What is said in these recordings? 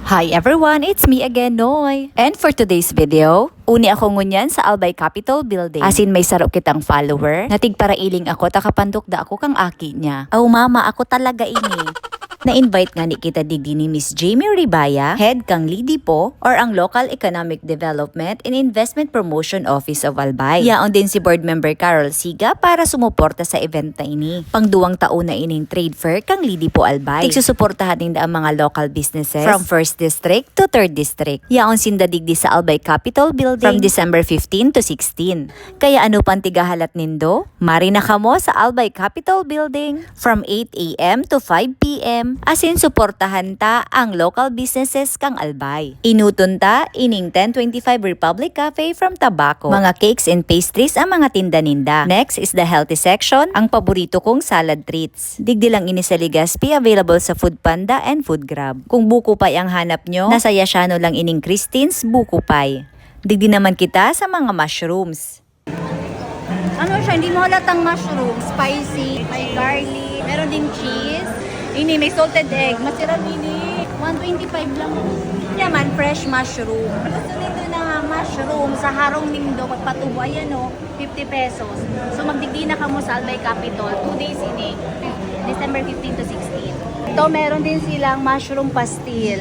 Hi everyone, it's me again, Noy. And for today's video, uni ako ngunyan sa Albay Capitol Building. As in may sarok kitang follower, natig para iling ako, takapandok da ako kang aki niya. Oh mama, ako talaga ini. Na-invite nga ni kita digdi ni Miss Jamie Ribaya, head kang LIDIPO or ang Local Economic Development and Investment Promotion Office of Albay. Yaon din si board member Carol Siga para sumuporta sa event na ini. Pangduwang taon na ining trade fair kang LIDIPO Albay. Tigsusuportahan din ang mga local businesses from 1st District to 3rd District. Yaon sinda digdi sa Albay Capitol Building from December 15 to 16. Kaya ano pang tigahalat nindo? Mari na kamo sa Albay Capitol Building from 8 a.m. to 5 p.m. Asin suportahan ta ang local businesses kang Albay. Inuton ta ining 1025 Republic Cafe from Tabaco. Mga cakes and pastries ang mga tinda-ninda. Next is the healthy section, ang paborito kong salad treats. Digdi lang ini sa Legazpi, available sa Food Panda and Food Grab. Kung buko pay ang hanap nyo, nasa Yashano lang ining Christine's Buko Pay. Digdi naman kita sa mga mushrooms. Ano siya, hindi mo halatang mushroom, spicy, may garlic, meron ding cheese. Ini, may salted egg, masarap ini. 125 lang. Yaman, fresh mushroom. Gusto nito na mushroom sa harong nindo, pagpatubo, ayan o, 50 pesos. So magdigdi na ka mo sa Albay Capitol, 2 days ini, December 15 to 16. Ito, meron din silang mushroom pastil.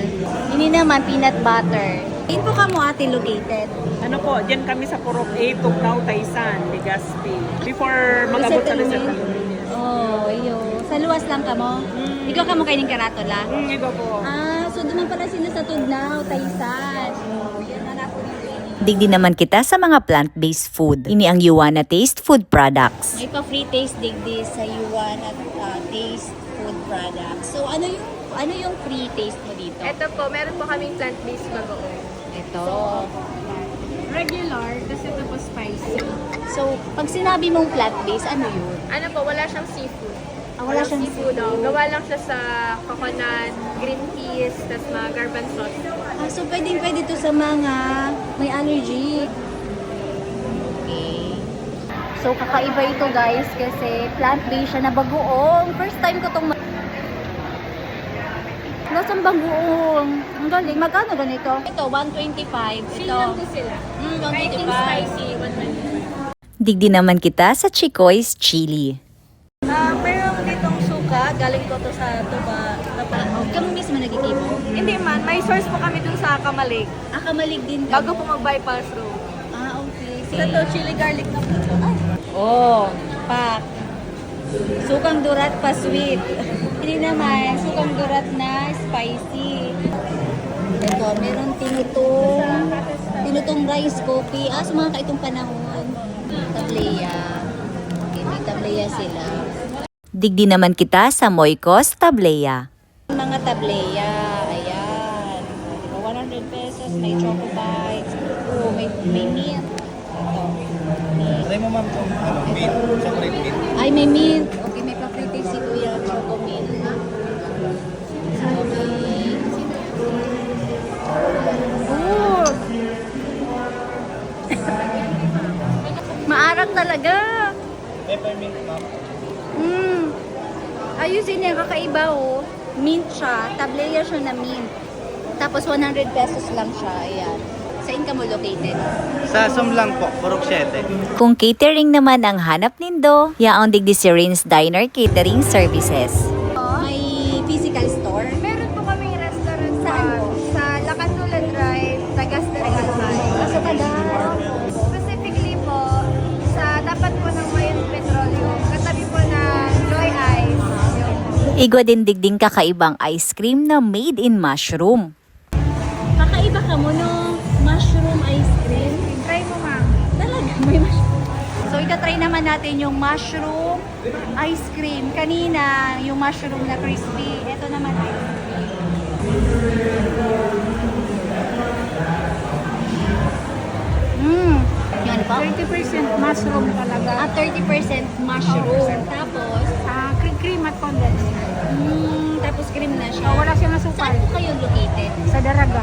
Ini naman, peanut butter. Info ka mo ate located. Ano po, dyan kami sa Purok 8, Tugnaw, Taysan, Legazpi. Before mag-abot sa Rizal. Oh, iyo. Sa luwas lang ka mo? Ikaw ka mo kayo ng karatola? Ikaw po. So doon pala sila sa Tugnaw, Taysan. Oh, yan na po dito. Digdi naman kita sa mga plant-based food. Ini ang Yuana Taste Food Products. May pa-free taste digdi sa Yuan at Taste Food Products. So ano yung free taste mo dito? Ito po, meron po kaming plant-based bagoong. Ito. Regular, kasi ito po spicy. So, pag sinabi mong plant-based, ano yun? Ano po, wala siyang seafood. Wala siyang seafood. Gawa lang siya sa coconut, green peas, tas mga garbanzos. So pwede to sa mga may allergy. Okay. So kakaiba ito guys kasi plant-based siya na bagoong. First time ko itong lasang bagoong. Ang galing. Magkano ganito? Ito, 125. Chill lang po sila. 125. Spicy, 125. Digdi naman kita sa Chicoy's Chili. Meron ditong suka. Galing ko to sa tuba. Kamo mismo nagkikibo? Hindi man, may source po kami dun sa Kamalig. Kamalig din kamo. Bago po mag-bypass road. Okay. Ito, chili garlic na po. Oh, pak. Sukang durat pa sweet. Hindi naman, sukang durat na spicy. Ito, meron tinutong rice coffee. Sa mga kaitong panahon. Tableya. Okay, may tableya sila. Digdi naman kita sa Moykos Tableya. Mga tableya, ayan. 100 pesos, may choco bites. Oh, may mint. Ito. Try mo ma'am itong mint, chocolate mint. Ay, may mint. Okay, may pa-free si Kuya Choco Mint. Oh! Maarak talaga. Peppermint ma'am. Ayusin niya, kakaiba oh. Mint siya. Tableya siya na mint. Tapos 100 pesos lang siya. Ayan. Saan ka mo located? Sa Sumlang po, Purok 7. Kung catering naman ang hanap nindo, yaon digdi si Rain's Diner Catering Services. May physical store? Meron po kaming restaurant Saan po? sa La Candula Drive, Tagas de Albay. Sa Tagal. Specifically po, sa tapat po ng Mayon Petroleum, katabi po ng Joy Ice. Igwa din digding kakaibang ice cream na made in mushroom. Kakaiba ka mo no? Mushroom ice cream? Try mo, ma'am. Talaga, may mushroom. So, itatry naman natin yung mushroom ice cream. Kanina, yung mushroom na crispy. Ito naman ice cream. Yan po. 30% mushroom talaga. 30% mushroom. Tapos, Cream at condensed. tapos cream na siya. Wala siyang nasukal. Saan po kayo located? Sa Daraga.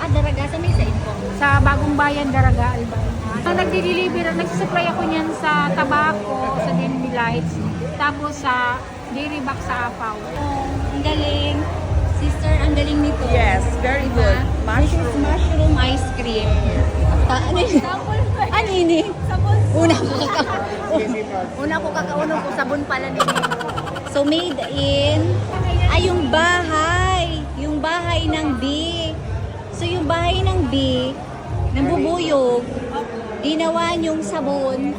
Daraga, sa may side po. Sa Bagong Bayan, Daraga, Albay. Nagdi-deliver, nagsusupply ako niyan sa Tabaco, sa Denby Lights. Tapos sa Dairy Box sa Apaw. Ang galing. Sister, ang galing nito. Yes, very good. Ano ini? Sabon. Una ko kakaunon ko sabon pala nini. So made in yung bahay. Yung bahay ng bee. So yung bahay ng bee, nambubuyog, ginawa niyong sabon.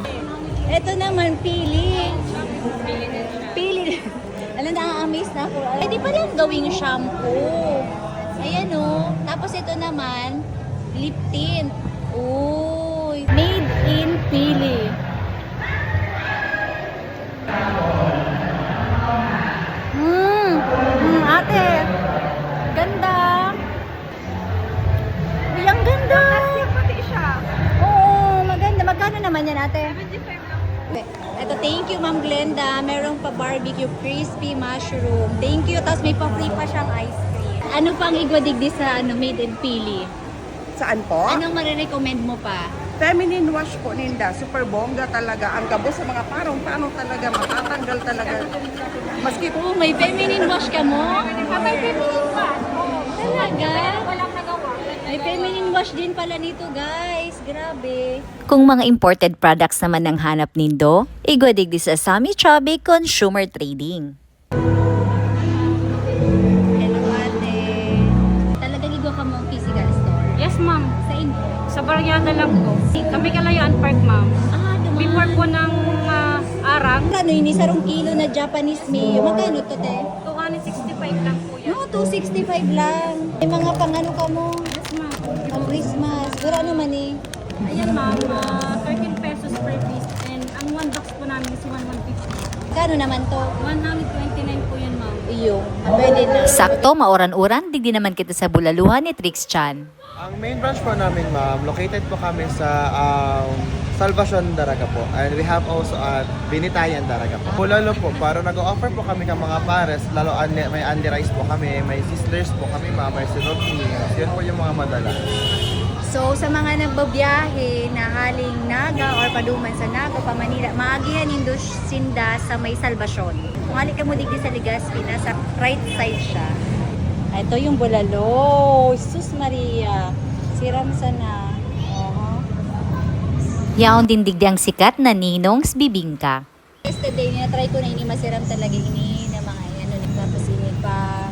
Ito naman, pili. Pili. Alam na, amaze na ako. Eh, di pa rin gawing shampoo. Ayan o. Tapos ito naman, lip tint. Uy. Made in Pili. Ate. Ganda. Uy, ang ganda. Pati siya. Oo, maganda. Magkano naman yan, ate? 75 lang. Ito, thank you, Ma'am Glenda. Meron pa barbecue crispy mushroom. Thank you. Tapos may pa-free pa siyang ice cream. Ano pang igwadigdi sa made in Pili? Saan po? Anong marirecommend mo pa? Feminine wash po, Ninda. Super bongga talaga. Ang gabo sa mga parong-tanong talaga. Matatanggal talaga. Maski Oh, may feminine wash ka mo? May feminine wash. Talaga? Walang nagawa. May feminine wash din pala nito, guys. Grabe. Kung mga imported products naman ang hanap nindo, igwadigdi sa Sami Chubby Consumer Trading. Hello, ate. Talagang igwa ka mo ang physical store? Yes, ma'am. Sa inyo? Sa Barriada lang po. Kami Kalayaan Park, ma'am. Dumaan. Before po ng Arang, Ano yun, isang kilo na Japanese mayo. Magkano to, te? 265 lang po yan. No, 265 lang. May mga pang ano ka mo? Yes, ma'am. Pang Christmas. Pero ano man eh? Ayan, ma'am. 13 pesos per piece. And ang one box po namin is 150. Kano naman to? 129 po yan, ma'am. Iyo. Pwede na. Sakto, maoran-oran, digdi naman kita sa bulaluhan ni Trix Chan. Ang main branch po namin, ma'am, located po kami sa Salvacion, Daraga po. And we have also at Binitayan, Daraga po. Lalo po, para nag-offer po kami ng mga pares, lalo may Andy Rice po kami, may Sizzlers po kami, ma'am, may Sinod Meals. Yun po yung mga madala. So, sa mga nagbabiyahe na haling Naga or paduman sa Naga, pa Manila, maagihan nindo sinda sa may Salvacion. Kung halik ka mo digdi sa Legazpi, nasa right side siya. Ito yung bulalo. Jesus Maria. Siram sana. Yaon din digdi ang sikat na Ninong's Bibingka. Yesterday, try ko na ini masiram talaga ini na mga ano, tapos ini pa.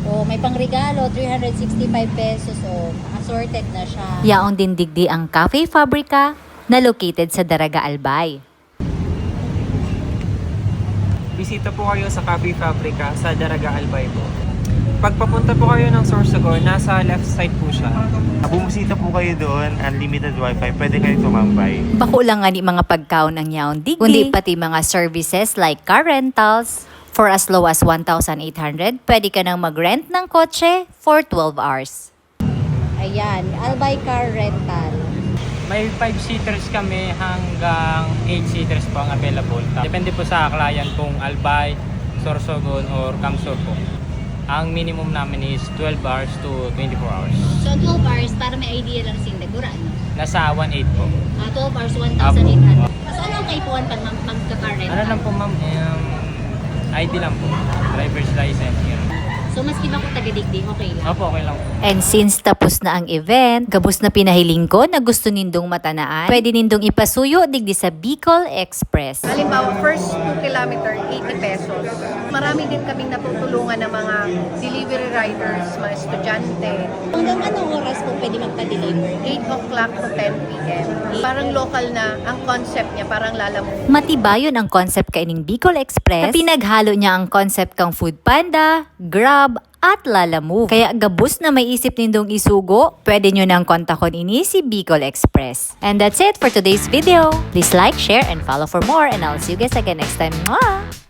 Oh, may pangregalo, 365 pesos. Oh, assorted na siya. Yaon din digdi ang Cafe Fabrica na located sa Daraga Albay. Bisita po kayo sa Cafe Fabrica sa Daraga Albay po. Pagpapunta po kayo ng Sorsogon, nasa left side po siya. Bumisita po kayo doon, unlimited wifi, pwede kayo tumambay. Bako lang nga ni mga pagkaon ng yaon digdi, kundi pati mga services like car rentals. For as low as 1,800, pwede ka nang mag-rent ng kotse for 12 hours. Ayan, Albay Car Rental. May 5-seaters kami hanggang 8-seaters po ang available. Depende po sa client kung Albay, Sorsogon, or Camsor po. Ang minimum namin is 12 hours to 24 hours. So, 12 hours, para may idea lang sinda. Gura, no? Nasa 1.8 po. 12 hours, 1,800. So, ano ang kaipuan pag magka-car rental? Ano lang po ma'am, ID lang po. Driver's license. Yun. So, maski ba kung taga-digdi, okay lang? Opo, okay lang po. And since tapos na ang event, gabos na pinahiling ko na gusto nindong matanaan, pwede nindong ipasuyo digdi sa Bicol Express. Halimbawa, first 2 kilometer, 80 pesos. Marami din kaming natutulungan ng mga delivery riders, mga estudyante. Hanggang anong oras po pwede magpa-deliver? 8 o'clock to 10 p.m. Parang local na ang concept niya, parang lalamove. Matibayon ang concept kaining Bicol Express na pinaghalo niya ang concept kang Food Panda, Grab, at Lalamove. Kaya gabos na may isip nindong isugo, pwede nyo nang kontakon ini si Bicol Express. And that's it for today's video. Please like, share, and follow for more, and I'll see you guys again next time. Mwah!